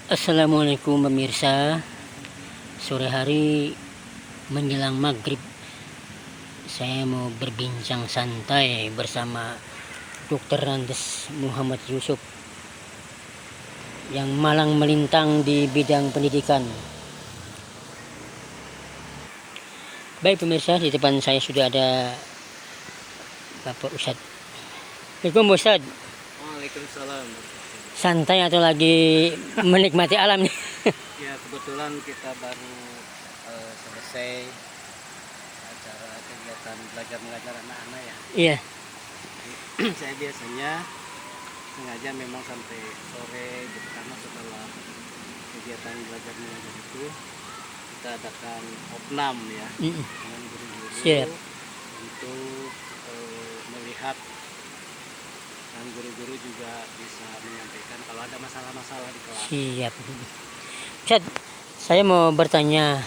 Assalamualaikum pemirsa. Sore hari menjelang maghrib, saya mau berbincang santai bersama Dr. Randes Muhammad Yusuf yang malang melintang di bidang pendidikan. Baik pemirsa, di depan saya sudah ada Bapak Ustadz. Assalamualaikum Ustadz. Waalaikumsalam. Santai atau lagi menikmati alam nih? Ya, kebetulan kita baru selesai acara kegiatan belajar mengajar anak-anak ya. Iya. Jadi, saya biasanya sengaja memang sampai sore gitu, karena setelah kegiatan belajar mengajar itu kita adakan opnam ya dengan guru-guru Siap. untuk melihat, dan guru-guru juga bisa menyampaikan kalau ada masalah-masalah di kelas. Siap. Ustadz, saya mau bertanya.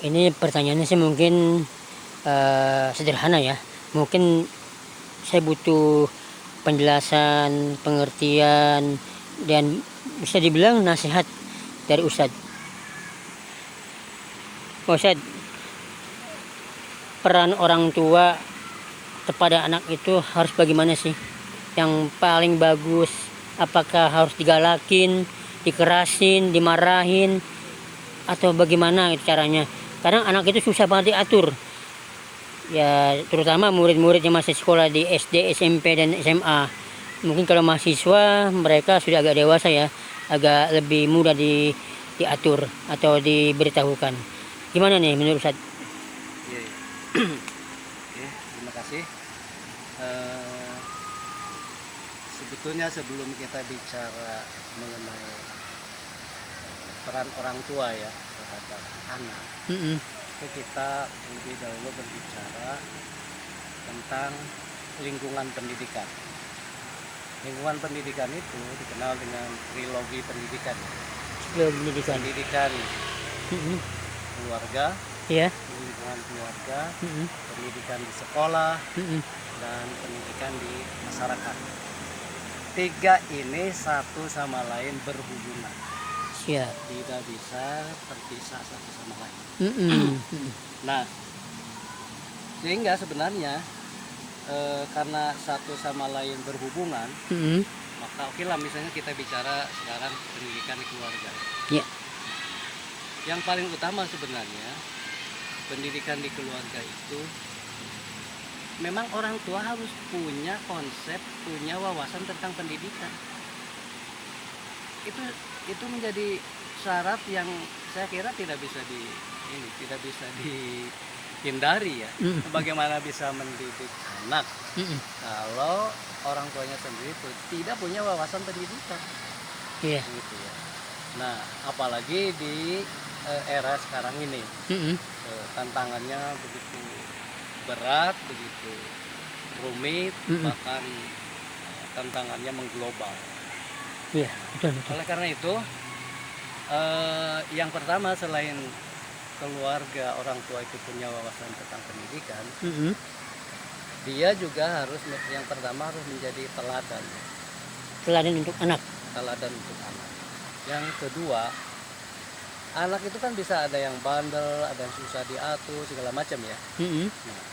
Ini pertanyaannya sih mungkin sederhana ya. Mungkin saya butuh penjelasan, pengertian, dan bisa dibilang nasihat dari Ustadz. Ustadz, peran orang tua kepada anak itu harus bagaimana sih? Yang paling bagus, apakah harus digalakin, dikerasin, dimarahin, atau bagaimana itu caranya? Kadang anak itu susah banget diatur. Ya, terutama murid-murid yang masih sekolah di SD, SMP, dan SMA. Mungkin kalau mahasiswa mereka sudah agak dewasa ya, agak lebih mudah diatur atau diberitahukan. Gimana nih menurut Ustadz? Iya, iya. Oke, terima kasih. Sebetulnya sebelum kita bicara mengenai peran orang tua ya terhadap anak, itu kita lebih dahulu berbicara tentang lingkungan pendidikan. Lingkungan pendidikan itu dikenal dengan trilogi pendidikan. Pendidikan. Pendidikan keluarga, Ya. lingkungan keluarga, pendidikan di sekolah, dan pendidikan di masyarakat. Tiga ini satu sama lain berhubungan. Siap. Tidak bisa terpisah satu sama lain. Nah, sehingga sebenarnya karena satu sama lain berhubungan, maka oke lah misalnya kita bicara sekarang pendidikan di keluarga. Ya. Yang paling utama sebenarnya pendidikan di keluarga itu memang orang tua harus punya konsep, punya wawasan tentang pendidikan. Itu menjadi syarat yang saya kira tidak bisa dihindari ya. Bagaimana bisa mendidik anak kalau orang tuanya sendiri itu tidak punya wawasan pendidikan. Iya. Gitu ya. Nah, apalagi di era sekarang ini, tantangannya begitu berat, begitu rumit, bahkan tantangannya mengglobal. Iya, betul. Oleh karena itu, yang pertama selain keluarga orang tua itu punya wawasan tentang pendidikan, dia juga harus, yang pertama harus menjadi teladan. Teladan untuk anak. Teladan untuk anak. Yang kedua, anak itu kan bisa ada yang bandel, ada yang susah diatur, segala macam ya. Nah,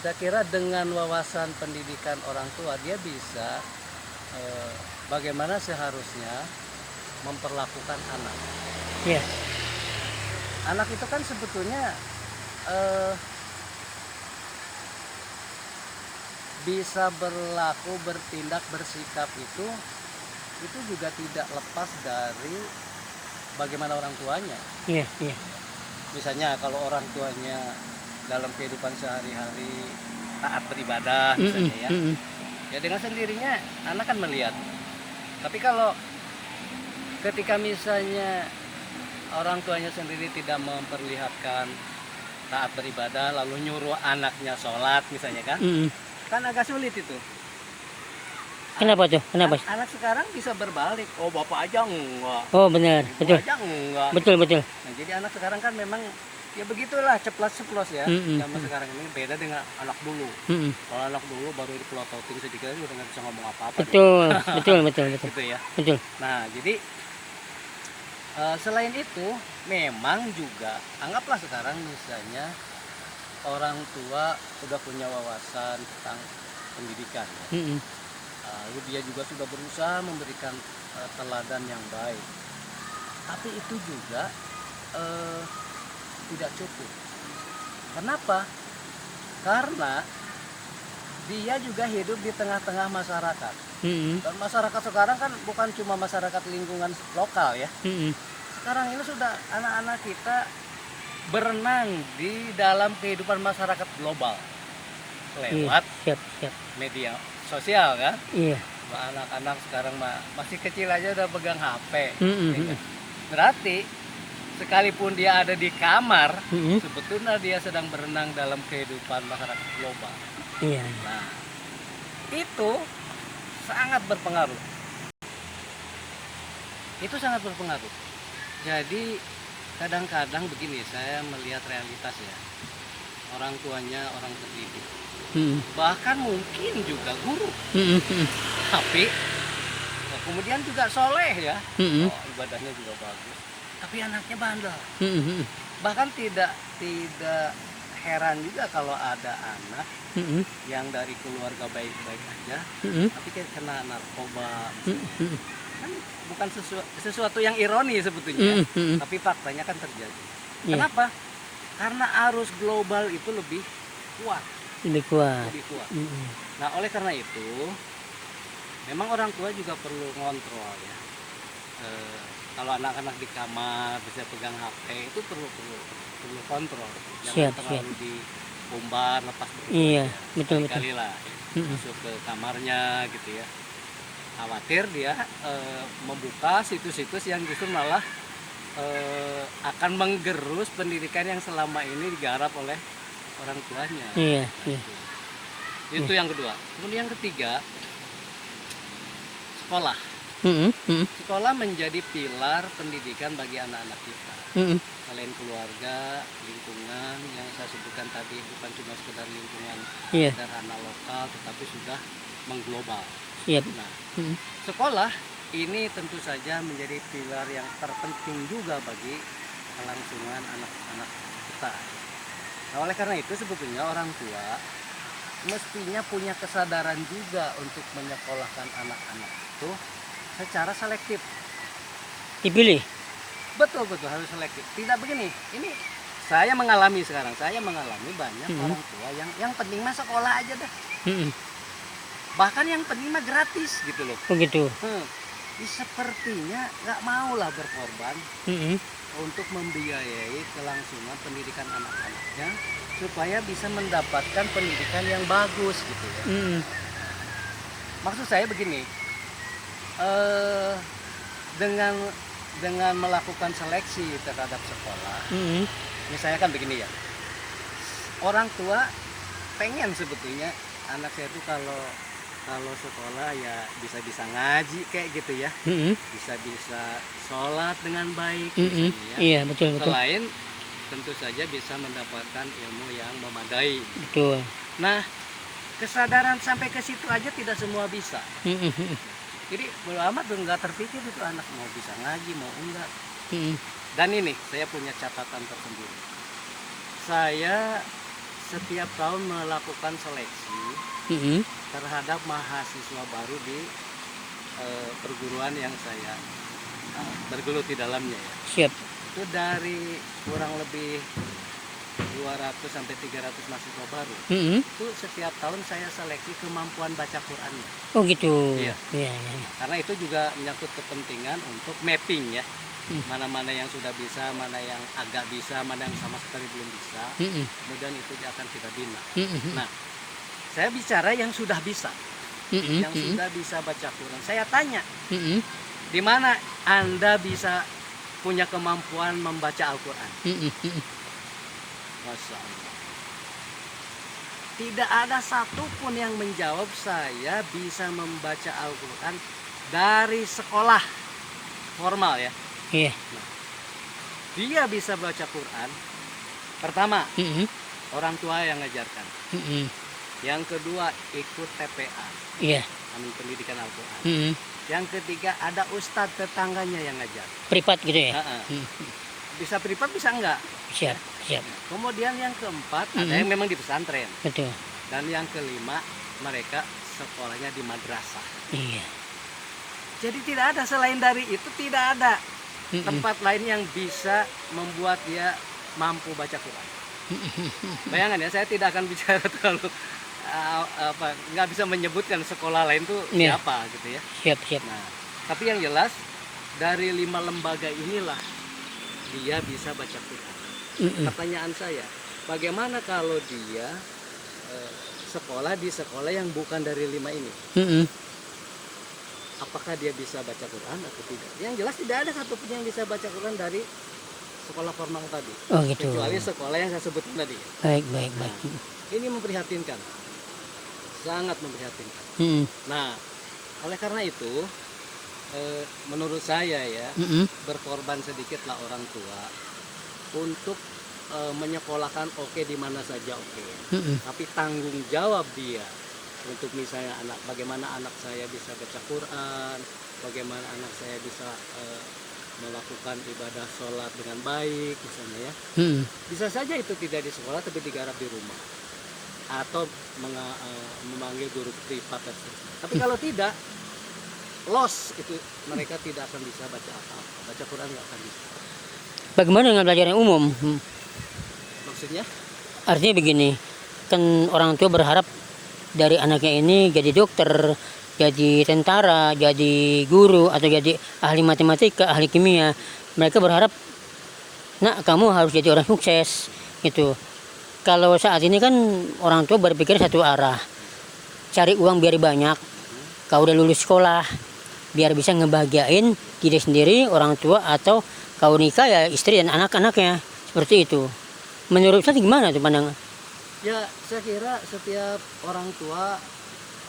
saya kira dengan wawasan pendidikan orang tua dia bisa bagaimana seharusnya memperlakukan anak. Iya. Anak itu kan sebetulnya bisa berlaku, bertindak, bersikap itu juga tidak lepas dari bagaimana orang tuanya. Iya, iya. Misalnya kalau orang tuanya dalam kehidupan sehari-hari taat beribadah misalnya ya, ya dengan sendirinya anak kan melihat. Tapi kalau ketika misalnya orang tuanya sendiri tidak memperlihatkan taat beribadah, lalu nyuruh anaknya sholat misalnya kan agak sulit itu. Kenapa tuh? Kenapa? Anak sekarang bisa berbalik, oh bapak aja enggak, Oh benar, ibu betul. aja enggak. Betul. Nah, jadi anak sekarang kan memang ya begitulah, ceplos-ceplos ya. Zaman sekarang ini beda dengan anak dulu. Kalau anak dulu baru dipelototin sedikit udah nggak bisa ngomong apa-apa. Betul. Gitu ya. Betul. Nah, jadi Selain itu, memang juga anggaplah sekarang misalnya orang tua udah punya wawasan tentang pendidikan, ya. Mm-mm. Lalu dia juga sudah berusaha memberikan teladan yang baik. Tapi itu juga eh, tidak cukup. Kenapa? Karena dia juga hidup di tengah-tengah masyarakat. Mm-mm. Dan masyarakat sekarang kan bukan cuma masyarakat lingkungan lokal ya. Mm-mm. Sekarang ini sudah anak-anak kita berenang di dalam kehidupan masyarakat global lewat Siap, siap. media sosial kan. Iya. Anak-anak sekarang masih kecil aja udah pegang HP. Mm-mm. Ya kan? Berarti sekalipun dia ada di kamar, Mm-mm. sebetulnya dia sedang berenang dalam kehidupan masyarakat global. Iya. Nah, itu sangat berpengaruh. Itu sangat berpengaruh. Jadi kadang-kadang begini, saya melihat realitas ya. Orang tuanya orang terdidik. Mm-mm. Bahkan mungkin juga guru. Mm-mm. Tapi kemudian juga soleh ya. Mm-mm. Ibadahnya juga bagus. Tapi anaknya bandel. Mm-mm. Bahkan tidak heran juga kalau ada anak Mm-mm. yang dari keluarga baik-baik aja, Mm-mm. tapi kayak kena narkoba. Mm-mm. Kan bukan sesuatu yang ironi sebetulnya, Mm-mm. tapi faktanya kan terjadi. Iya. Kenapa? Karena arus global itu lebih kuat, Lebih kuat. lebih kuat. Mm-mm. Nah, oleh karena itu, memang orang tua juga perlu ngontrol ya. Kalau anak-anak di kamar bisa pegang HP itu perlu kontrol. Jangan Siap, terlalu diumbar lepas begitu Iya, aja. betul, betul. Sekali-kali lah Mm-mm. masuk ke kamarnya gitu ya. Khawatir dia membuka situs-situs yang justru malah akan menggerus pendidikan yang selama ini digarap oleh orang tuanya. Iya, Nah, iya. itu yang kedua. Kemudian yang ketiga, sekolah. Mm-mm. Mm-mm. Sekolah menjadi pilar pendidikan bagi anak-anak kita. Mm-mm. Selain keluarga, lingkungan yang saya sebutkan tadi bukan cuma sekedar lingkungan Iya, sederhana lokal, tetapi sudah mengglobal. siap. Nah, Mm-mm. sekolah ini tentu saja menjadi pilar yang terpenting juga bagi kelangsungan anak-anak kita. Nah, oleh karena itu sebetulnya orang tua mestinya punya kesadaran juga untuk menyekolahkan anak-anak itu secara selektif. Dipilih. Betul harus selektif. Tidak begini. Ini saya mengalami sekarang. Saya mengalami banyak orang tua yang penting mah sekolah aja dah. Mm-mm. Bahkan yang penting mah gratis gitu loh. Begitu. Sepertinya nggak mau lah berkorban Mm-mm. untuk membiayai kelangsungan pendidikan anak-anaknya supaya bisa mendapatkan pendidikan yang bagus gitu ya. Mm-mm. Maksud saya begini, dengan melakukan seleksi terhadap sekolah, Mm-mm. misalnya kan begini ya, orang tua pengen sebetulnya anak saya itu kalau sekolah ya bisa ngaji kayak gitu ya, Mm-mm. bisa sholat dengan baik, Mm-mm. misalnya ya. Iya, betul. Selain tentu saja bisa mendapatkan ilmu yang memadai. Betul. Nah, kesadaran sampai ke situ aja tidak semua bisa. Mm-mm. Jadi bodo amat tuh nggak terpikir itu anak mau bisa ngaji mau enggak. Mm-mm. Dan ini saya punya catatan tersendiri. Saya setiap tahun melakukan seleksi Mm-mm. terhadap mahasiswa baru di perguruan yang saya bergelut di dalamnya ya. Siap. Itu dari kurang lebih 200 sampai 300 mahasiswa baru. Mm-mm. Itu setiap tahun saya seleksi kemampuan baca Qur'annya. Oh gitu. Iya. Iya, iya. Karena itu juga menyangkut kepentingan untuk mapping ya. Mana-mana yang sudah bisa, mana yang agak bisa, mana yang sama sekali belum bisa. Mm-mm. Kemudian itu akan kita bina. Mm-mm. Nah, saya bicara yang sudah bisa, Mm-mm. yang sudah bisa baca Quran. Saya tanya, Mm-mm. di mana Anda bisa punya kemampuan membaca Al-Quran? Mm-mm. Masya Allah. Tidak ada satupun yang menjawab saya bisa membaca Al-Quran dari sekolah formal ya. Iya. Dia bisa baca Quran. Pertama, Mm-mm. orang tua yang ngajarkan. Mm-mm. Yang kedua, ikut TPA, Iya. Amin Pendidikan Al-Quran. Mm-mm. Yang ketiga ada ustadz tetangganya yang ngajar. Privat gitu ya. Heeh. Bisa privat bisa enggak. Siap, siap. Kemudian yang keempat ada yang memang di pesantren. Betul. Dan yang kelima mereka sekolahnya di madrasah. Iya. Jadi tidak ada selain dari itu, tidak ada tempat lain yang bisa membuat dia mampu baca Quran. Bayangkan ya, saya tidak akan bicara terlalu nggak bisa menyebutkan sekolah lain tuh siapa gitu ya. Siap, siap. Nah, tapi yang jelas dari 5 lembaga inilah dia bisa baca Quran. Pertanyaan saya, bagaimana kalau dia sekolah di sekolah yang bukan dari 5 ini? Apakah dia bisa baca Quran atau tidak? Yang jelas tidak ada satupun yang bisa baca Quran dari sekolah formal tadi. Oh gitu. Kecuali sekolah yang saya sebutkan tadi. Baik, baik, baik. Ini memprihatinkan, sangat memprihatinkan. Nah, oleh karena itu, menurut saya ya, berkorban sedikitlah orang tua untuk menyekolahkan di mana saja tapi tanggung jawab dia untuk misalnya bagaimana anak saya bisa baca Quran, bagaimana anak saya bisa melakukan ibadah sholat dengan baik misalnya ya. Bisa saja itu tidak di sekolah tapi digarap di rumah atau memanggil guru privat dan seterusnya. Tapi kalau tidak, loss itu mereka tidak akan bisa baca apa-apa, baca Quran nggak akan bisa. Bagaimana dengan pelajaran umum? Maksudnya? Artinya begini, kan orang tua berharap dari anaknya ini jadi dokter, jadi tentara, jadi guru, atau jadi ahli matematika, ahli kimia. Mereka berharap, nak kamu harus jadi orang sukses, gitu. Kalau saat ini kan orang tua berpikir satu arah, cari uang biar banyak. Kau udah lulus sekolah, biar bisa ngebahagiain diri sendiri, orang tua, atau kau nikah ya istri dan anak-anaknya, seperti itu. Menurut saya gimana tuh pandangan? Ya, saya kira setiap orang tua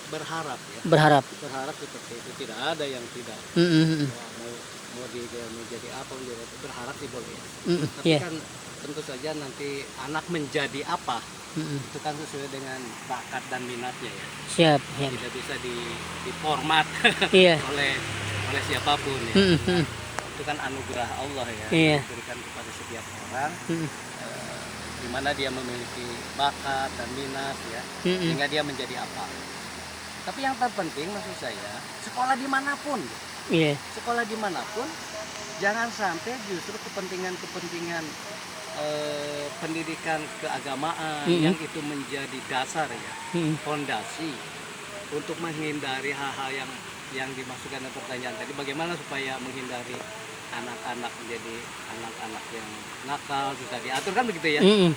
berharap ya. Berharap Seperti itu, tidak ada yang tidak. Mau dia menjadi apa, berharap sih boleh. Tapi kan tentu saja nanti anak menjadi apa, itu kan sesuai dengan bakat dan minatnya ya. Siap. Tidak bisa diformat oleh siapapun ya. Itu kan anugerah Allah ya, diberikan kepada setiap orang. Di mana dia memiliki bakat dan minat ya, sehingga dia menjadi apa. Tapi yang terpenting maksud saya, sekolah dimanapun, sekolah dimanapun, jangan sampai justru kepentingan pendidikan keagamaan yang itu menjadi dasar ya, fondasi untuk menghindari hal-hal yang dimasukkan dalam pertanyaan tadi. Bagaimana supaya menghindari anak-anak menjadi anak-anak yang nakal, susah diatur kan begitu ya. Nah,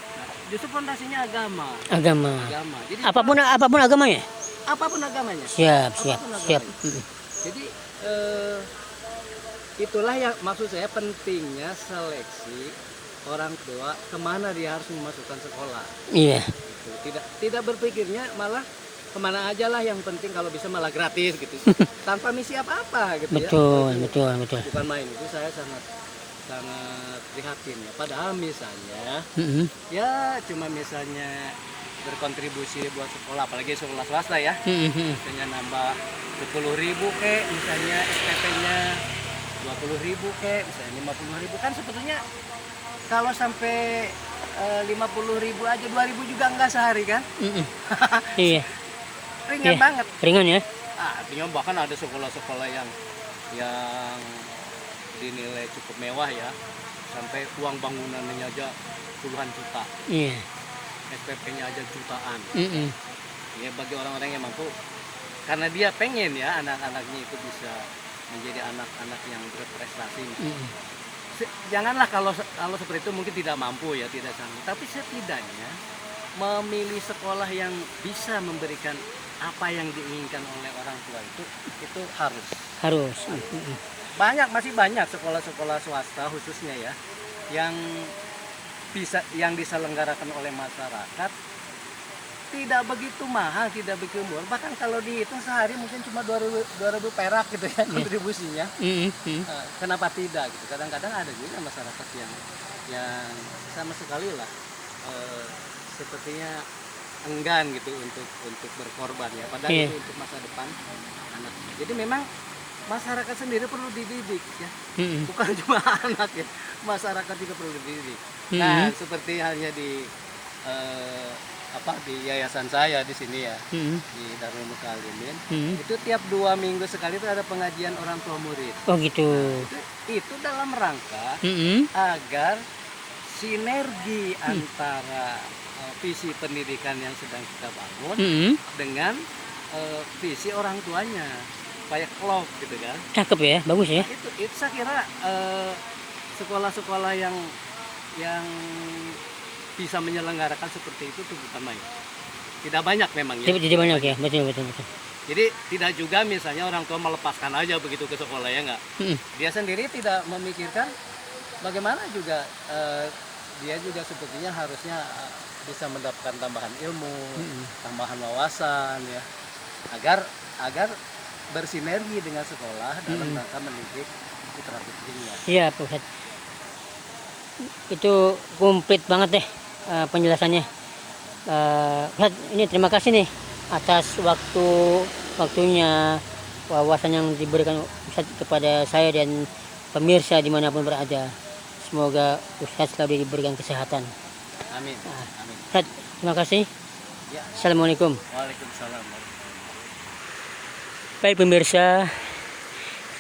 justru fondasinya agama. Jadi apapun agamanya. Apapun agamanya. Siap. Jadi itulah yang maksud saya pentingnya seleksi orang tua kemana dia harus memasukkan sekolah. Iya. Gitu. Tidak berpikirnya malah kemana aja lah, yang penting kalau bisa malah gratis gitu, tanpa misi apa-apa gitu. Betul. Bukan main, itu saya sangat prihatin ya. Padahal misalnya ya cuma misalnya berkontribusi buat sekolah, apalagi sekolah swasta ya, misalnya nambah 10.000 misalnya SPP-nya 20.000 misalnya 50.000, kan sebetulnya kalau sampai 50.000 aja 2.000 juga enggak sehari kan. Iya. Ringan banget. Ringan ya. Artinya bahkan ada sekolah-sekolah yang dinilai cukup mewah ya, sampai uang bangunannya aja puluhan juta. Iya. SPP-nya aja jutaan. Ya bagi orang-orang yang mampu, karena dia pengen ya anak-anaknya itu bisa menjadi anak-anak yang berprestasi. Janganlah kalau seperti itu mungkin tidak mampu ya, tidak sanggup. Tapi setidaknya memilih sekolah yang bisa memberikan apa yang diinginkan oleh orang tua itu harus. Masih banyak sekolah-sekolah swasta khususnya ya yang diselenggarakan oleh masyarakat, tidak begitu mahal, tidak begitu murah. Bahkan kalau dihitung sehari mungkin cuma 2.000 perak gitu ya kontribusinya. Kenapa tidak gitu? Kadang-kadang ada juga masyarakat yang sama sekali lah sepertinya enggan gitu untuk berkorban ya, padahal itu untuk masa depan anak. Jadi memang masyarakat sendiri perlu dididik ya. Mm-mm. Bukan cuma anak ya, masyarakat juga perlu dididik. Mm-mm. Nah, seperti halnya di di yayasan saya di sini ya, Mm-mm. di Darul Mukalimin, Mm-mm. itu tiap 2 minggu sekali itu ada pengajian orang tua murid. Oh gitu. Itu dalam rangka Mm-mm. agar sinergi antara visi pendidikan yang sedang kita bangun Mm-mm. dengan visi orang tuanya, supaya klop gitu kan. Cakep ya, bagus ya. Itu saya kira sekolah-sekolah yang bisa menyelenggarakan seperti itu tuh utama ya. Tidak banyak memang ya. Jadi banyak ya, betul. Jadi tidak juga misalnya orang tua melepaskan aja begitu ke sekolah ya enggak. Mm-mm. Dia sendiri tidak memikirkan bagaimana juga dia juga sebetulnya harusnya bisa mendapatkan tambahan ilmu, tambahan wawasan ya. Agar bersinergi dengan sekolah dalam rangka mendidik putra putrinya. Iya Pak Ustadz. Itu komplit banget deh penjelasannya. Ustadz, ini terima kasih nih atas waktunya, wawasan yang diberikan Ustadz kepada saya dan pemirsa dimanapun berada. Semoga Ustadz selalu diberikan kesehatan. Amin. Amin. Ustadz, terima kasih. Ya. Assalamualaikum. Waalaikumsalam. Baik pemirsa,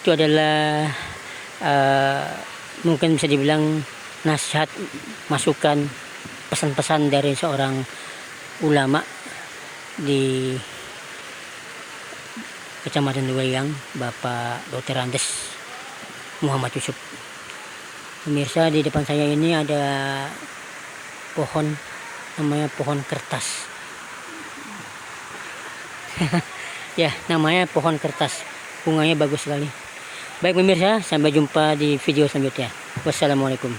itu adalah mungkin bisa dibilang nasihat, masukan, pesan-pesan dari seorang ulama di Kecamatan Weyang, Bapak Dr. Andes Muhammad Yusuf. Pemirsa, di depan saya ini ada pohon, namanya pohon kertas. Ya, namanya pohon kertas. Bunganya bagus sekali. Baik pemirsa, sampai jumpa di video selanjutnya. Wassalamualaikum.